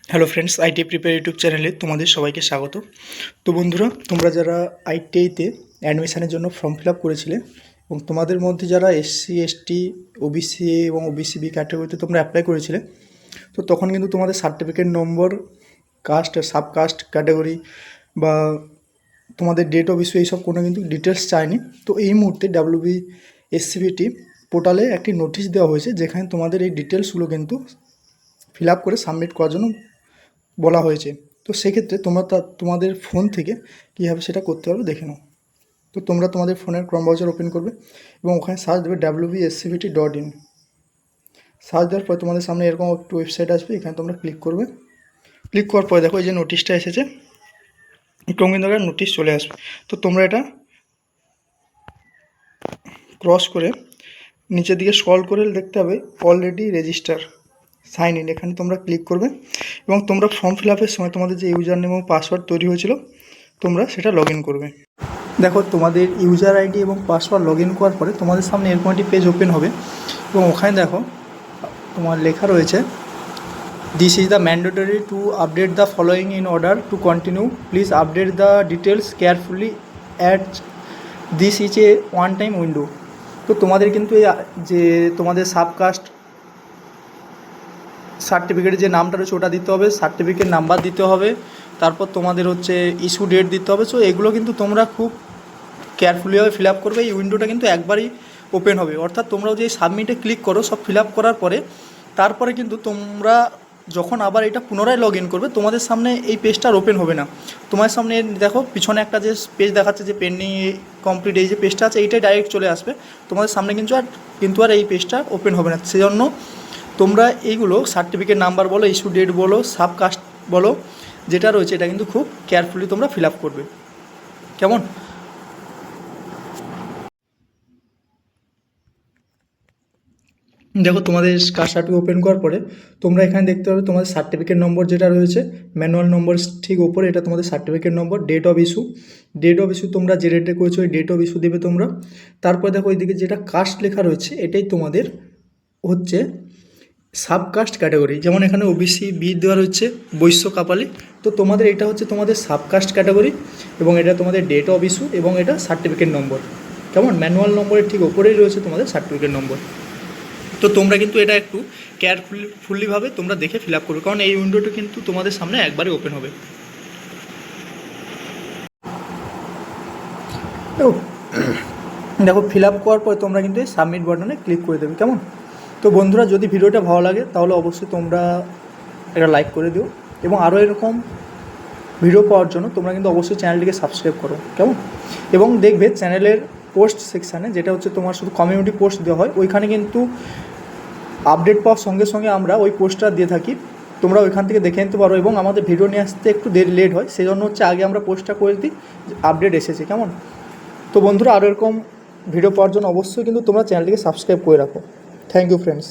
Hello friends, IT prepare YouTube চ্যানেলে তোমাদের সবাইকে স্বাগত। তো বন্ধুরা, তোমরা যারা আইটিআইতে অ্যাডমিশনের জন্য ফর্ম ফিল আপ করেছিলে এবং তোমাদের মধ্যে যারা এসসি এসটি ওবিসি এবং ওবিসি বি ক্যাটাগরিতে তোমরা অ্যাপ্লাই করেছিলে, তো তখন কিন্তু তোমাদের certificate number, caste sub caste category বা তোমাদের ডেট অফ ইস্যু এইসব কোনো কিন্তু ডিটেলস চায়নি। তো এই মুহূর্তে এসসিবিটি পোর্টালে একটি নোটিশ দেওয়া হয়েছে, যেখানে তোমাদের এই ডিটেলসগুলো কিন্তু ফিল আপ করে সাবমিট করার জন্য বলা হয়েছে। তো সেক্ষেত্রে তোমরা তোমাদের ফোন থেকে কীভাবে সেটা করতে পারবে দেখে নাও। তো তোমরা তোমাদের ফোনের ক্রোম ব্রাউজার ওপেন করবে এবং ওখানে সার্চ দেবে wbscvt.in। সার্চ দেওয়ার পর তোমাদের সামনে এরকম একটু ওয়েবসাইট আসবে, এখানে তোমরা ক্লিক করবে। ক্লিক করার পরে দেখো এই যে নোটিশটা এসেছে, এরকম কিন্তু একটা নোটিশ চলে আসবে। তো তোমরা এটা ক্রস করে নিচের দিকে স্ক্রল করে দেখতে হবে অলরেডি রেজিস্টার সাইন ইন, এখানে তোমরা ক্লিক করবে এবং তোমরা ফর্ম ফিল আপের সময় তোমাদের যে ইউজার নেম এবং পাসওয়ার্ড তৈরি হয়েছিল তোমরা সেটা লগ ইন করবে। দেখো তোমাদের ইউজার আইডি এবং পাসওয়ার্ড লগ ইন করার পরে তোমাদের সামনে এরকম একটি পেজ ওপেন হবে এবং ওখানে দেখো তোমার লেখা রয়েছে, this is the mandatory to update the following in order to continue, please update the details carefully at this is a one time window. তো তোমাদের কিন্তু এই যে তোমাদের সাবকাস্ট সার্টিফিকেটের যে নামটা রয়েছে ওটা দিতে হবে, সার্টিফিকেট নাম্বার দিতে হবে, তারপর তোমাদের হচ্ছে ইস্যু ডেট দিতে হবে। সো এগুলো কিন্তু তোমরা খুব কেয়ারফুলিভাবে ফিল আপ করবে। এই উইন্ডোটা কিন্তু একবারই ওপেন হবে, অর্থাৎ তোমরাও যে সাবমিটে ক্লিক করো সব ফিল আপ করার পরে তারপরে কিন্তু তোমরা যখন আবার এটা পুনরায় লগ ইন করবে তোমাদের সামনে এই পেজটা আর ওপেন হবে না। তোমার সামনে দেখো পিছনে একটা যে পেজ দেখাচ্ছে যে পেন্ডিং কমপ্লিট, এই যে পেজটা আছে এইটাই ডাইরেক্ট চলে আসবে তোমাদের সামনে, কিন্তু আর এই পেজটা ওপেন হবে না। সেজন্য তোমরা এইগুলো সার্টিফিকেট নাম্বার বলো, ইস্যু ডেট বলো, সাবকাস্ট বলো, যেটা রয়েছে এটা কিন্তু খুব কেয়ারফুলি তোমরা ফিল আপ করবে, কেমন? দেখো তোমাদের কাস্ট সার্টিফিকেট ওপেন করার পরে তোমরা এখানে দেখতে পাবে তোমাদের সার্টিফিকেট নম্বর যেটা রয়েছে ম্যানুয়াল নম্বর ঠিক ওপরে, এটা তোমাদের certificate number. Date of issue তোমরা যে ডেটে করেছো ওই ডেট অফ ইস্যু দেবে তোমরা। তারপরে দেখো ওইদিকে যেটা কাস্ট লেখা রয়েছে এটাই তোমাদের হচ্ছে সাবকাস্ট ক্যাটাগরি, যেমন এখানে ওবিসি বি দেওয়া রয়েছে বৈশ্য কাপালি। তো তোমাদের এটা হচ্ছে তোমাদের সাবকাস্ট ক্যাটাগরি এবং এটা তোমাদের ডেট অফ ইস্যু এবং এটা সার্টিফিকেট নম্বর, কেমন? ম্যানুয়াল নম্বরের ঠিক ওপরেই রয়েছে তোমাদের সার্টিফিকেট নম্বর। তো তোমরা কিন্তু এটা একটু কেয়ারফুলিভাবে তোমরা দেখে ফিল আপ করবে, কারণ এই উইন্ডোটা কিন্তু তোমাদের সামনে একবারে ওপেন হবে। দেখো ফিল আপ করার পর তোমরা কিন্তু এই সাবমিট বাটনে ক্লিক করে দেবে, কেমন? তো বন্ধুরা, যদি ভিডিওটা ভালো লাগে তাহলে অবশ্যই তোমরা এটা লাইক করে দিও এবং আরও এরকম ভিডিও পাওয়ার জন্য তোমরা কিন্তু অবশ্যই চ্যানেলটিকে সাবস্ক্রাইব করো, কেমন? এবং দেখবে চ্যানেলের পোস্ট সেকশানে, যেটা হচ্ছে তোমার শুধু কমিউনিটি পোস্ট দেওয়া হয়, ওইখানে কিন্তু আপডেট পাওয়ার সঙ্গে সঙ্গে আমরা ওই পোস্টটা দিয়ে থাকি, তোমরা ওইখান থেকে দেখে নিতে পারো। এবং আমাদের ভিডিও নিয়ে আসতে একটু লেট হয়, সেই জন্য হচ্ছে আগে আমরা পোস্টটা করে দিই আপডেট এসেছে, কেমন? তো বন্ধুরা, আরও এরকম ভিডিও পাওয়ার জন্য অবশ্যই কিন্তু তোমরা চ্যানেলটিকে সাবস্ক্রাইব করে রাখো। Thank you friends.